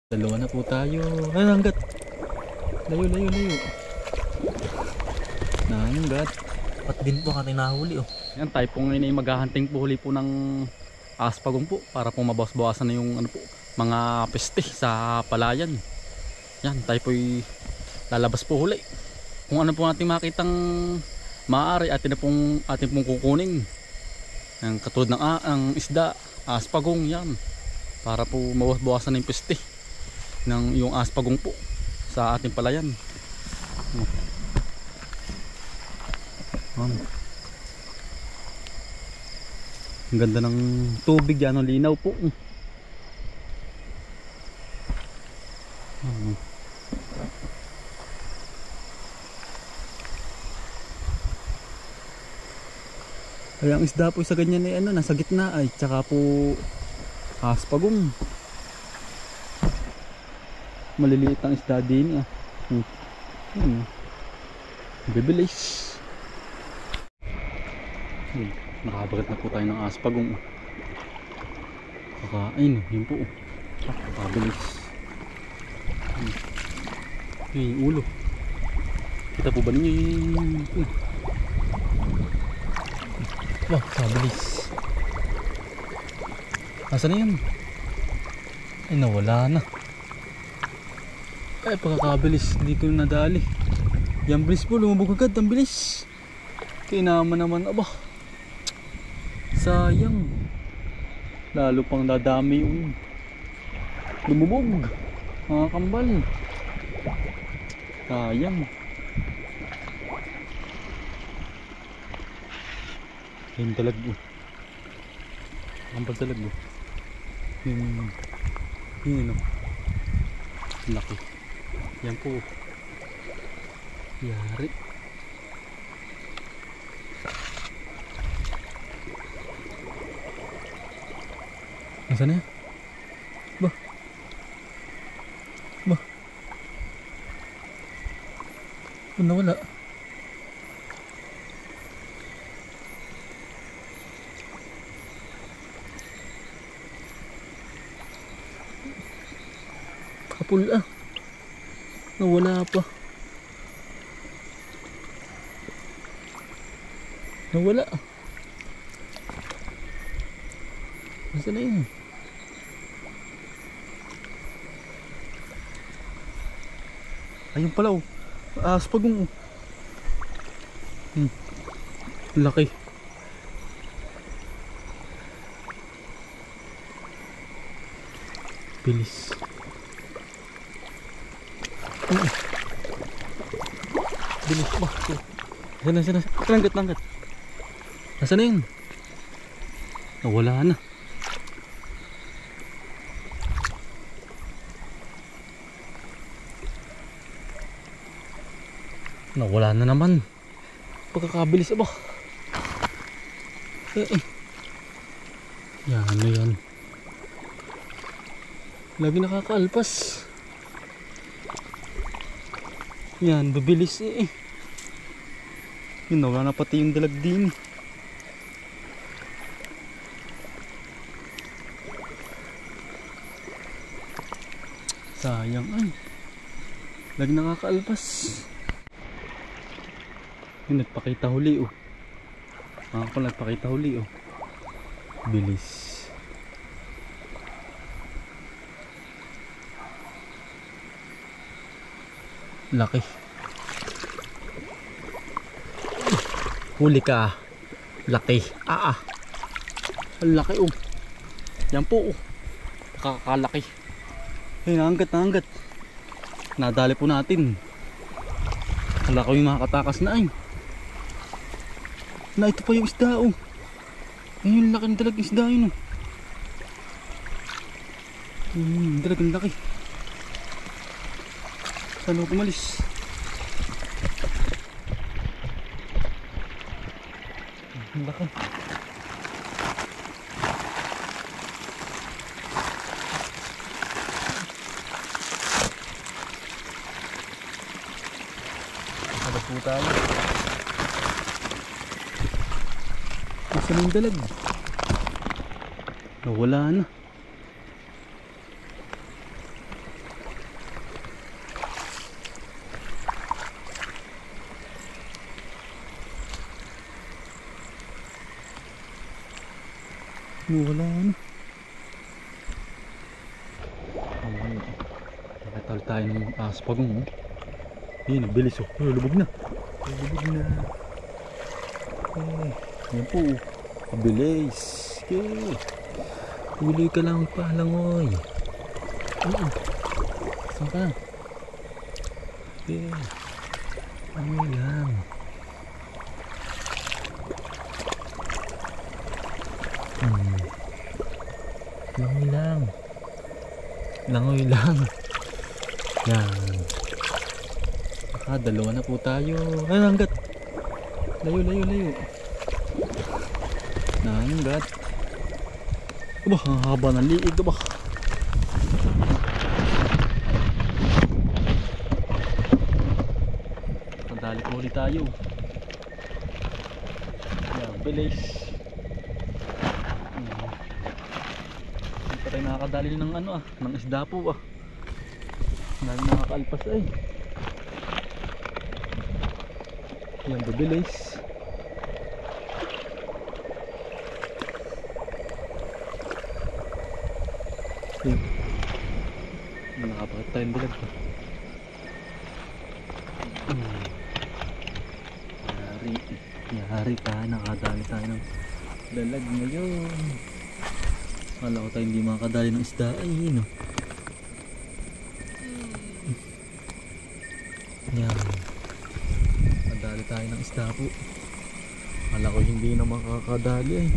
Dalawa na po tayo. Ay, hanggat. Layo, layo, layo. Nanggat. At din po ang ating nahuli oh. Yan, tayo po ngayon ay maghahunting po huli po ng aspagong po para po mabawas-bawasan na yung ano po, mga peste sa palayan. Yan, tayo po ay lalabas po huli. Kung ano po ating makitang maaari atin pong kukunin. Yan, katulad ng ang isda, aspagong yan. Para po mabawas-bawasan na yung peste ng yung aspagong po sa ating palayan. Ang ganda ng tubig yan, ang linaw po. Kaya ang isda po sa ganyan ay ano, nasa gitna ay tsaka po aspagong. Maliliit ang isda din ah. Bibilis. Nakabagat na po tayo ng aspagong. Kakain, yun po. Nakabilis. Yung ulo. Kita po ba ninyo yung... Wah, kabilis. Nasaan na yan? Ay, nawala na. Ay, pagkakabilis. Hindi ko nadali. Yan bilis po, lumabog agad. Ang bilis. Kinaman naman, aba. Sayang. Lalo pang dadami yung lumubog. Mga kambal. Sayang. Yung dalagbo. Kambal dalagbo. Yun o. Laki. Yan po. Yari. Nasaan na yan? Bah. Bah. Ba't nawala? Kapul ah. Nawala pa. Nawala. Nasaan na yun? Ayun pala oh. Aspagong oh. Laki. Bilis. Bilis ba? Sana. Langgat. Nasaan na yun? Nawala na. Nawala na naman. Pagkakabilis ba? Yan, ano yan? Lagi nakakaalpas. Yan, bibilis eh. Yun, nawala na pati yung dalag din. Sayang ay. Lagi nakakaalpas. Yung nagpakita huli oh. Ako nagpakita huli oh. Bilis. Laki. Huli ka. Laki. Laki oh. Yan po oh. Kakalaki. Ay, nanganggat. Nadali po natin. Wala ko yung makakatakas na ay. Na ito pa yung isda oh. Ayun, laki ng dalag isda yun oh. Dalagang laki. Saan ako pumalis? Laki. Sabag po tayo. Nasaan yung dalag? Nawala na. Wala na. Ayan. Nakatal tayo ng aspagong. Yun, bilis oh. Lubog na. Lubog na. Yan po. Bilis. Okay. Huli ka lang palangoy. Saan ka? Okay. Ano yan? Langoy lang. Langoy lang. Yan. Dalawa na po tayo. Ay, hanggat. Layo, layo, layo. Hanggat. Aba, ang haba ng liig. Aba. Sandali po ulit tayo. Yan, bilis. Hindi pa tayo nakakadali ng ano ng isda po Dahil nakakaalpas ay. Yan, bibilis. Yan. Nakapakit tayong bilag pa. Yari ka, nakadali tayo ng dalag ngayon. Kala ko tayo hindi makakadali ng isda ay yun Yan. Nadali tayo ng isda po. Kala ko hindi na makakadali ay.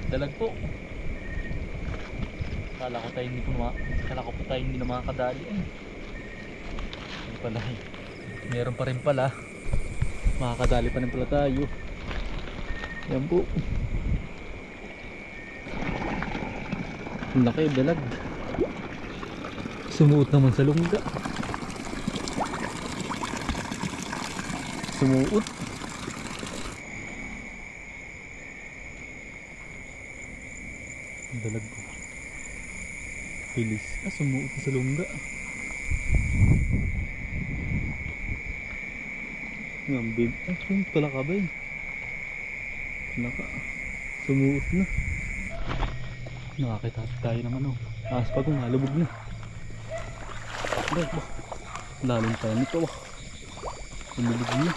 Dalag po. Kala ko tayo hindi na makakadali ay. Hindi pala ay. Meron pa rin pala. Makakadali pa rin pala tayo. Yan po. Ang laki, dalag. Sumuot naman sa lungga. Sumuot. Ang dalag po. Bilis. Sumuot sa lungga. Ang bib. Pala ka ba yun? Sumuot na. Nakakita tayo ng aspagong halubog na. Lalong tayo nito halubog na.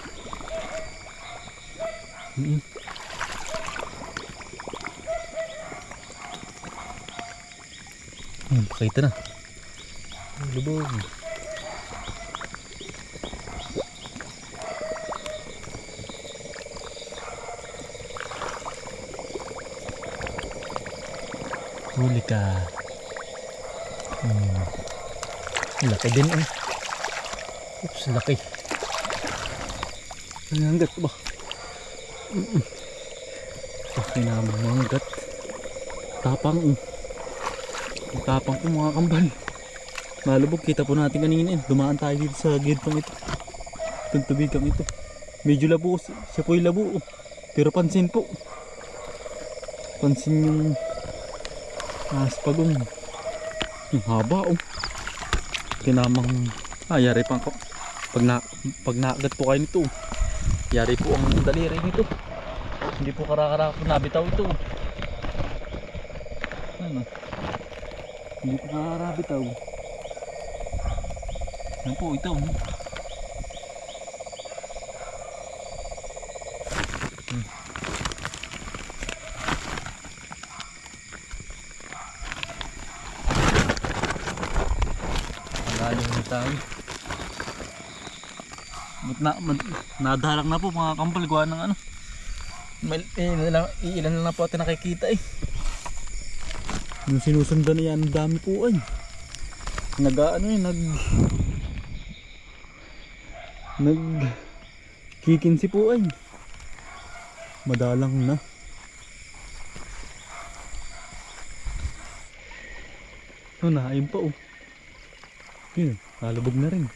Pakita na. Halubog. Huli ka. Laki din Oops, laki. Ang hanggat ba? Laki naman ang hanggat. Tapang Tapang po mga kambal. Malubog, kita po natin kanina dumaan tayo dito sa gitong ito. Itong tubigang ito. Medyo labo, siya po yung labo Pero pansin po. Pansin yung aspagong. Yung haba Kinamang yari pa ako. Pag naagat po kayo nito, yari po ang daliri nito. Hindi po karakara po nabitaw ito. Hindi po kakarabitaw. Yan po ito. Malalim tayo. Nadalang na po mga kampal. Gawa ng ilan lang po natin nakikita Yung sinusundan na yan, ang dami po nagkikinsi po madalang na. Naayun pa Yun, nalubog na rin.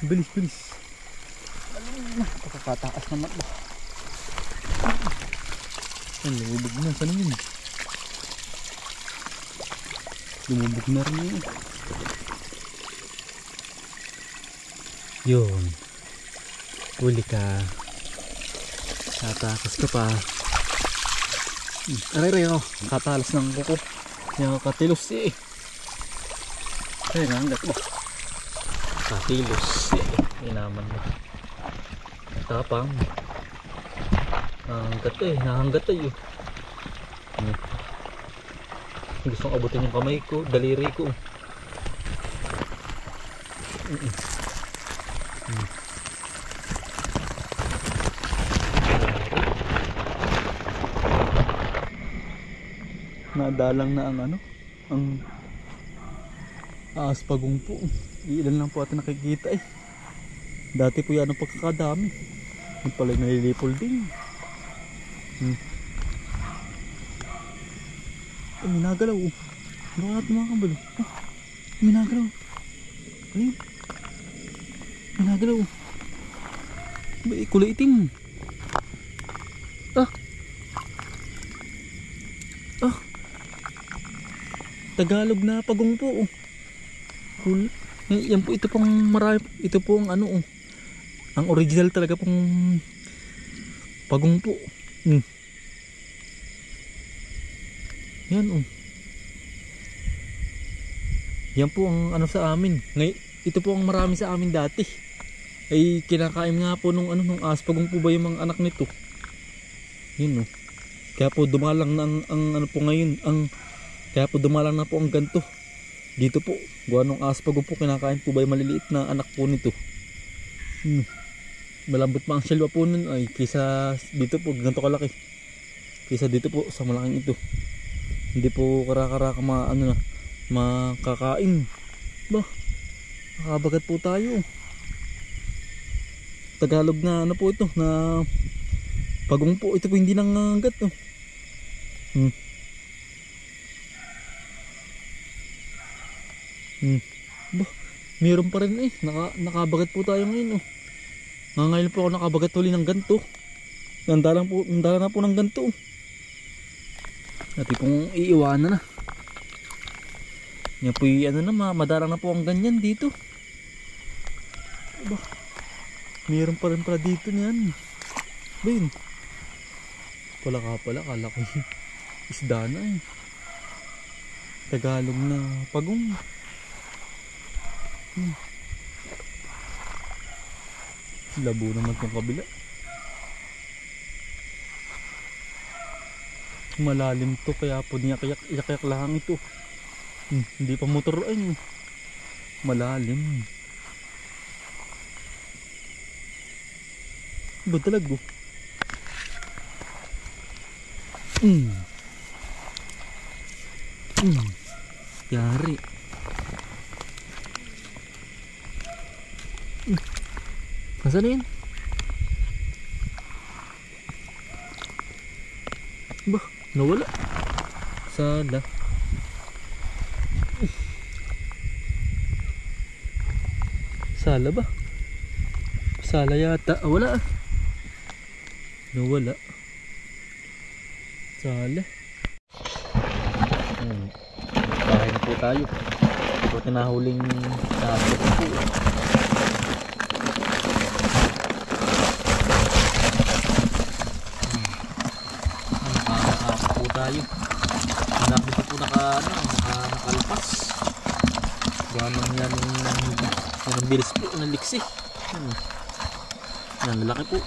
Bilis, bilis. Pagkakataas naman lubog na, saan yun? Lumubog na rin yun. Yun. Huli ka. Tatakas ka pa. Aray ako. Katalas ng kuko. Yung katilos eh. Ay, nanggat ba? Katilos eh. Inaman mo. Tapang. Nanggat eh. Nanggat eh. Gusto kong abutin yung kamay ko, daliri ko. Nadalang na ang ano, ang aspagong po. Ilan lang po atin nakikita eh. Dati po yan ang pagkakadami. Yung pala nalilipol din. Minagalaw. Ano ka natin mga kabalo? Minagalaw. Ano yun? Minagalaw. Kulay itim. Tagalog na pagong po. Cool. Yan po, ito pong marami. Ito po ang ano. Ang original talaga pong pagong po. Yan Yan po ang ano sa amin. Ito po ang marami sa amin dati. Ay kinakain nga po nung aspagong po ba yung mga anak nito. Yun Kaya po dumalang na ang ano po ngayon. Kaya po dumalang na po ang ganto. Dito po, gawa nung aspagong po kinakain po ba yung maliliit na anak po nito. Malambot pa ang silwa po nun ay kisa dito po ganto kalaki. Kisa dito po sa malaking ito. Hindi po kara-kara makakain. Ba, nakabagat po tayo. Tagalog na ano po ito, na pagong po. Ito po hindi nangangagat. Ba, meron pa rin eh. Nakabagat po tayo ngayon. Ngayon po ako nakabagat uli ng ganto. Nandala na po ng ganto. Dati pong iiwanan na. Yan po madarang na po ang ganyan dito. Aba, mayroon pa rin pala dito niyan. Bayan. Pala kala ko isda na eh. Tagalog na pagong. Labo naman tong kabila. Malalim to kaya po iyak lang ito. Hindi pa motor ay malalim. Ba talaga yari. Nasaan na yan? Ba, nawala. Sala. Sala ba? Sala yata. Wala. Nawala. Sala. Bahay na po tayo. Ito tinahuling sabi po. Tayo. Dami pa po nakalpas. Ganun yan yung bilis po ng liksi. Yan, lalaki po.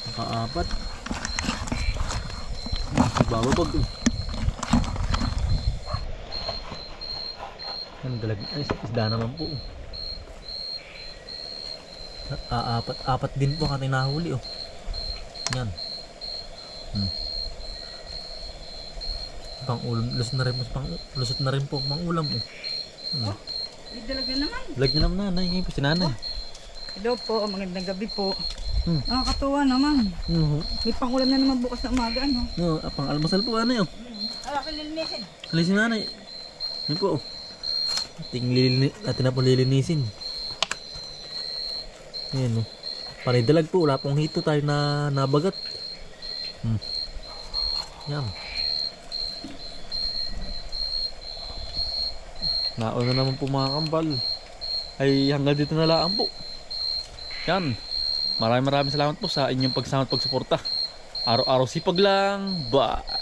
Nakaapat. Bababag. Yan, isda naman po. Apat din po ang ating nahuli. Yan. Pang ulam, lusot na rin po pang ulam. Dalag na naman. Dalag na naman nanay, ngayon po si nanay. Hello po, magandang gabi po. Nakakatuwa naman. May pangulam na naman bukas na umaga, Pang almasal po ano yun. Lilinisin. Lilinisin nanay. Yan po. Atin na po lilinisin. Yan Panidalag po, wala pong hito tayo na nabagat. Yan. nauna naman po mga kambal. Ay hanggang dito na lang po. Yan. Maraming salamat po sa inyong pagsama at pagsuporta. Araw-araw sipag lang. Bye!